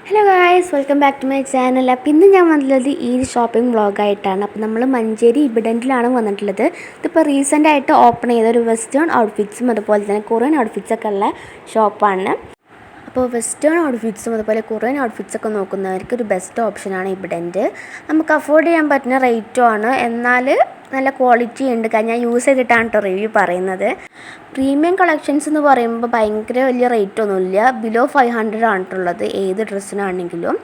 Hello guys, welcome back to my channel. അപ്പോൾ ഇന്ന് ഞാൻ വന്നിട്ടുള്ളത് ഈ ഷോപ്പിംഗ് വ്ളോഗായിട്ടാണ്. അപ്പോൾ നമ്മൾ മഞ്ചേരി ഇബിഡൻറ്റിലാണ് വന്നിട്ടുള്ളത്. ഇതിപ്പോൾ റീസെൻ്റായിട്ട് ഓപ്പൺ ചെയ്ത ഒരു വെസ്റ്റേൺ ഔട്ട്ഫിറ്റ്സും അതുപോലെ തന്നെ കൊറിയൻ ഔട്ട്ഫിറ്റ്സൊക്കെ ഉള്ള ഷോപ്പാണ്. അപ്പോൾ വെസ്റ്റേൺ ഔട്ട്ഫിറ്റ്സും അതുപോലെ കൊറിയൻ ഔട്ട്ഫിറ്റ്സൊക്കെ നോക്കുന്നവർക്ക് ഒരു ബെസ്റ്റ് ഓപ്ഷനാണ് ഇബിഡൻറ്റ്. നമുക്ക് അഫോർഡ് ചെയ്യാൻ പറ്റുന്ന റേറ്റും ആണ്, എന്നാൽ നല്ല ക്വാളിറ്റി ഉണ്ട്. കാരണം ഞാൻ യൂസ് ചെയ്തിട്ടാണ് കേട്ടോ റിവ്യൂ പറയുന്നത്. പ്രീമിയം കളക്ഷൻസ് എന്ന് പറയുമ്പോൾ ഭയങ്കര വലിയ റേറ്റ് ഒന്നുമില്ല, ബിലോ 500 ആണിട്ടുള്ളത് ഏത് ഡ്രസ്സിനാണെങ്കിലും.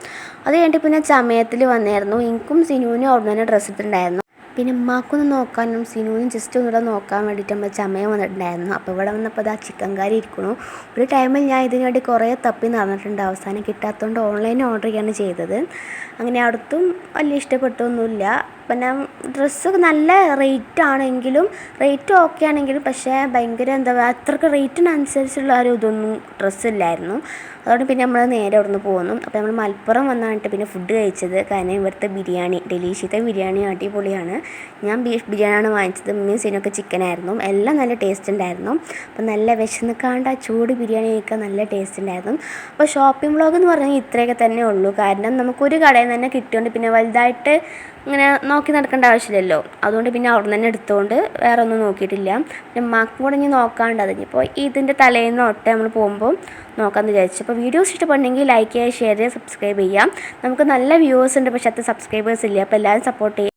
അത് കഴിഞ്ഞിട്ട് പിന്നെ ചമയത്തിൽ വന്നായിരുന്നു. എനിക്കും സിനുവിനും അവിടെ തന്നെ ഡ്രസ്സ് ഇട്ടിട്ടുണ്ടായിരുന്നു. പിന്നെ ഉമ്മാക്കൊന്ന് നോക്കാനും സിനുവിനും ജസ്റ്റ് ഒന്നുകൂടെ നോക്കാൻ വേണ്ടിയിട്ട് നമ്മൾ ചമയം വന്നിട്ടുണ്ടായിരുന്നു. അപ്പോൾ ഇവിടെ വന്നപ്പോൾ അത് ആ ചിക്കൻ കറി ഇരിക്കണു. ഒരു ടൈമിൽ ഞാൻ ഇതിനു വേണ്ടി കുറേ തപ്പി നടന്നിട്ടുണ്ട്. അവസാനം കിട്ടാത്തതുകൊണ്ട് ഓൺലൈൻ ഓർഡർ ചെയ്യാണ് ചെയ്തത്. അങ്ങനെ അടുത്തും വലിയ ഇഷ്ടപ്പെട്ടൊന്നുമില്ല. പിന്നെ ഡ്രസ്സ് നല്ല റേറ്റ് ആണെങ്കിലും റേറ്റ് ഓക്കെ ആണെങ്കിലും പക്ഷേ ഭയങ്കര എന്താ പറയുക, അത്രയ്ക്ക് റേറ്റിനനുസരിച്ചുള്ള ഒരു ഇതൊന്നും ഡ്രസ്സില്ലായിരുന്നു. അതുകൊണ്ട് പിന്നെ നമ്മൾ നേരെ അവിടെ നിന്ന് പോന്നു. അപ്പോൾ നമ്മൾ മലപ്പുറം വന്നിട്ട് പിന്നെ ഫുഡ് കഴിച്ചത്. കാരണം ഇവിടുത്തെ ബിരിയാണി, ഡെലീഷ്യത്തെ ബിരിയാണി അടിപൊളിയാണ്. ഞാൻ ബീഫ് ബിരിയാണിയാണ് വാങ്ങിച്ചത്. മീൻസിനൊക്കെ ചിക്കനായിരുന്നു. എല്ലാം നല്ല ടേസ്റ്റ് ഉണ്ടായിരുന്നു. അപ്പോൾ നല്ല വിശന്നിക്കാണ്ട് ആ ചൂട് ബിരിയാണി കഴിക്കാൻ നല്ല ടേസ്റ്റ് ഉണ്ടായിരുന്നു. അപ്പോൾ ഷോപ്പിംഗ് വ്ളോഗ് എന്ന് പറഞ്ഞാൽ ഇത്രയൊക്കെ തന്നെ ഉള്ളൂ. കാരണം നമുക്കൊരു കടയിൽ നിന്ന് തന്നെ കിട്ടിയോണ്ട് പിന്നെ വലുതായിട്ട് ഇങ്ങനെ നോക്കി നടക്കേണ്ട ആവശ്യമില്ലല്ലോ. അതുകൊണ്ട് പിന്നെ അവിടെ നിന്ന് തന്നെ എടുത്തുകൊണ്ട് വേറെ ഒന്നും നോക്കിയിട്ടില്ല. പിന്നെ ഉമ്മാക്കും കൂടെ ഇനി നോക്കാണ്ട് അതിപ്പോൾ ഇതിൻ്റെ തലേന്ന് തൊട്ട് നമ്മൾ പോകുമ്പോൾ നോക്കാമെന്ന് വിചാരിച്ചു. അപ്പോൾ വീഡിയോസ് ഇഷ്ടപ്പെടുന്നെങ്കിൽ ലൈക്ക് ചെയ്യുക, ഷെയർ ചെയ്യുക, സബ്സ്ക്രൈബ് ചെയ്യാം. നമുക്ക് നല്ല വ്യൂവേഴ്സ് ഉണ്ട്, പക്ഷേ അത് സബ്സ്ക്രൈബേഴ്സ് ഇല്ല. അപ്പോൾ എല്ലാവരും സപ്പോർട്ട് ചെയ്യുക.